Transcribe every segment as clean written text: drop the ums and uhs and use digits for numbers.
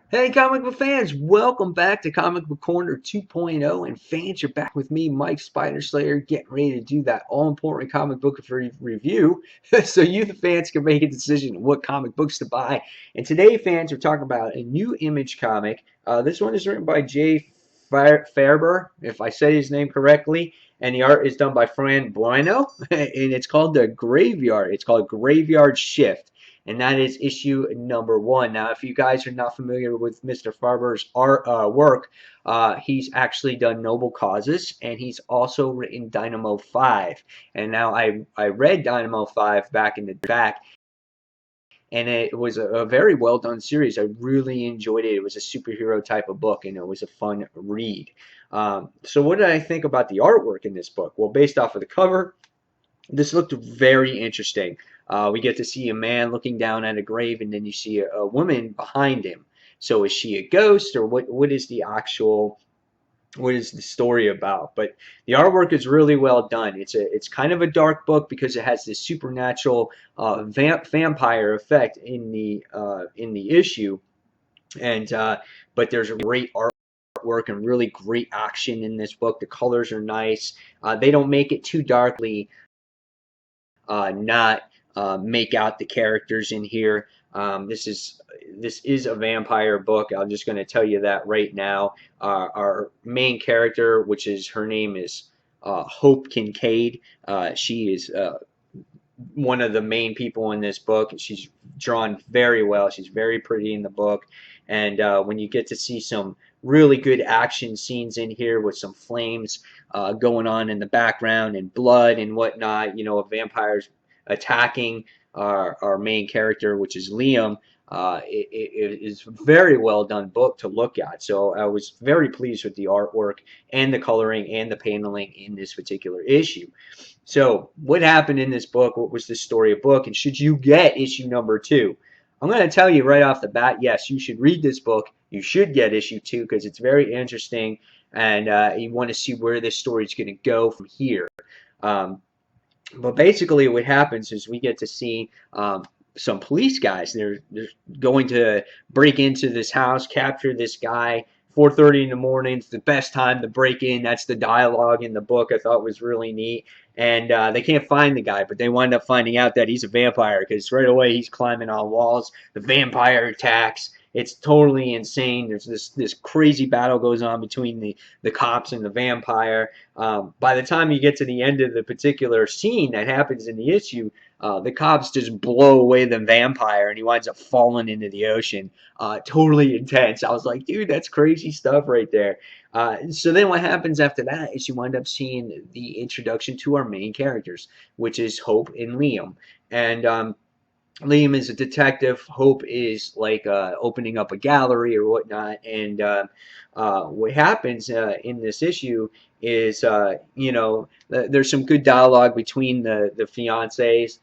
Hey, comic book fans, welcome back to Comic Book Corner 2.0. And fans, you're back with me, Mike Spider Slayer, getting ready to do that all important comic book review so you, the fans, can make a decision on what comic books to buy. And today, fans, we're talking about a new Image comic. This one is written by Faerber, if I say his name correctly, and the art is done by Fran Bueno, and it's called The Graveyard. It's called Graveyard Shift, and that is issue number one. Now, if you guys are not familiar with Mr. Farber's work, he's actually done Noble Causes, and he's also written Dynamo 5. And now I read Dynamo 5 back in the back, and it was a very well done series. I really enjoyed it. It was a superhero type of book, and it was a fun read. So, what did I think about the artwork in this book? Well, based off of the cover, this looked very interesting. We get to see a man looking down at a grave, and then you see a woman behind him. So is she a ghost, or what is the actual, what is the story about? But the artwork is really well done. It's kind of a dark book because it has this supernatural vampire effect in the issue, and but there's a great artwork and really great action in this book. The colors are nice. They don't make it too darkly not make out the characters in here. This is a vampire book. I'm just going to tell you that right now. Our main character, which is her name is Hope Kincaid. She is one of the main people in this book. She's drawn very well. She's very pretty in the book, and when you get to see some really good action scenes in here with some flames going on in the background and blood and whatnot, a vampire's attacking our main character, which is Liam. It is a very well done book to look at. So I was very pleased with the artwork and the coloring and the paneling in this particular issue. So what happened in this book? What was the story of the book? And should you get issue number two? I'm going to tell you right off the bat, yes, you should read this book. You should get issue two because it's very interesting, and you want to see where this story is going to go from here. Um, but basically, what happens is we get to see some police guys. They're going to break into this house, capture this guy. 4:30 in the morning. It's the best time to break in. That's the dialogue in the book. I thought was really neat. And they can't find the guy, but they wind up finding out that he's a vampire because right away he's climbing on walls. The vampire attacks. It's totally insane. There's this crazy battle goes on between the cops and the vampire. By the time you get to the end of the particular scene that happens in the issue, the cops just blow away the vampire and he winds up falling into the ocean. Totally intense. I was like, dude, that's crazy stuff right there. So then what happens after that is you wind up seeing the introduction to our main characters, which is Hope and Liam. And Liam is a detective. Hope is like opening up a gallery or whatnot. And what happens in this issue is, there's some good dialogue between the fiancés,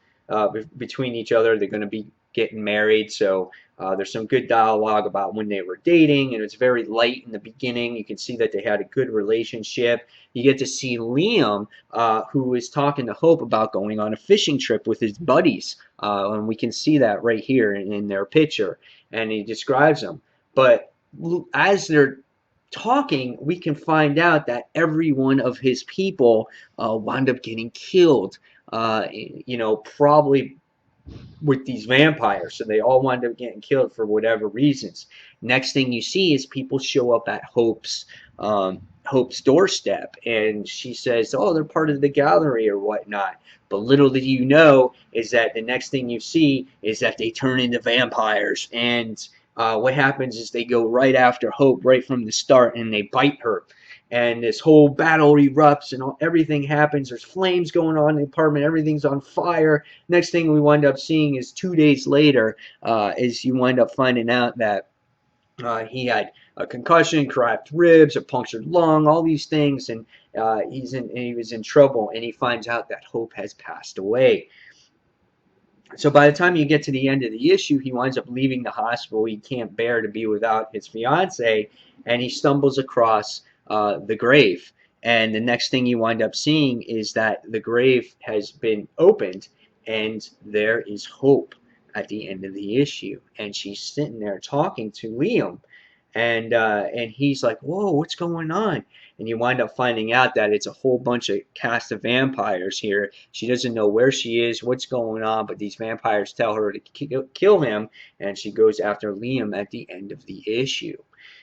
between each other. They're going to be getting married. So there's some good dialogue about when they were dating, and it's very light in the beginning. You can see that they had a good relationship. You get to see Liam, who is talking to Hope about going on a fishing trip with his buddies. And we can see that right here in their picture, and he describes them. But as they're talking, we can find out that every one of his people wound up getting killed. Probably with these vampires. So they all wind up getting killed for whatever reasons. Next thing you see is people show up at Hope's doorstep, and she says, "Oh, they're part of the gallery or whatnot." But little do you know is that the next thing you see is that they turn into vampires, and what happens is they go right after Hope right from the start, and they bite her, and this whole battle erupts, and everything happens. There's flames going on in the apartment. Everything's on fire. Next thing we wind up seeing is 2 days later, is you wind up finding out that he had a concussion, cracked ribs, a punctured lung, all these things, and he was in trouble. And he finds out that Hope has passed away. So by the time you get to the end of the issue, he winds up leaving the hospital. He can't bear to be without his fiance, and he stumbles across the grave. And the next thing you wind up seeing is that the grave has been opened, and there is Hope. at the end of the issue, and she's sitting there talking to Liam, and he's like, "Whoa, what's going on?" And you wind up finding out that it's a whole bunch of cast of vampires here. She doesn't know where she is, what's going on, but these vampires tell her to kill him, and she goes after Liam at the end of the issue.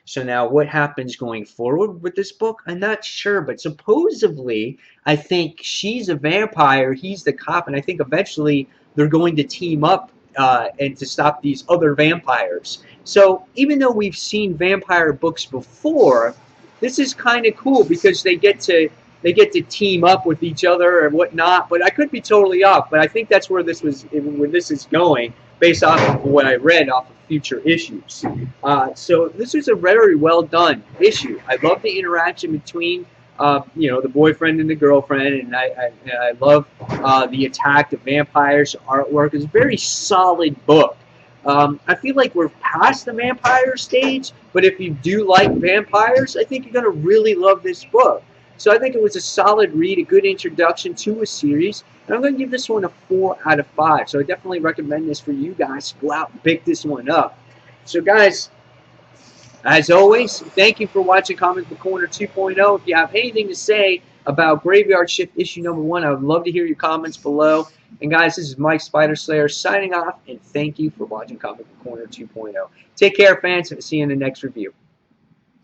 So now what happens going forward with this book? I'm not sure, but supposedly I think she's a vampire, he's the cop, and I think eventually they're going to team up and to stop these other vampires. So even though we've seen vampire books before, this is kind of cool because they get to team up with each other and whatnot. But I could be totally off. But I think that's where this is going based off of what I read off of future issues. So this is a very well done issue. I love the interaction between the boyfriend and the girlfriend, and I love the attack of vampires. Artwork is a very solid book. I feel like we're past the vampire stage, but if you do like vampires, I think you're going to really love this book. So I think it was a solid read, a good introduction to a series, and I'm going to give this one a 4 out of 5. So I definitely recommend this for you guys to go out and pick this one up. So guys, as always, thank you for watching Comic Book Corner 2.0. If you have anything to say about Graveyard Shift issue number 1, I would love to hear your comments below. And guys, this is Mike Spider Slayer signing off, and thank you for watching Comic Book Corner 2.0. Take care, fans, and see you in the next review.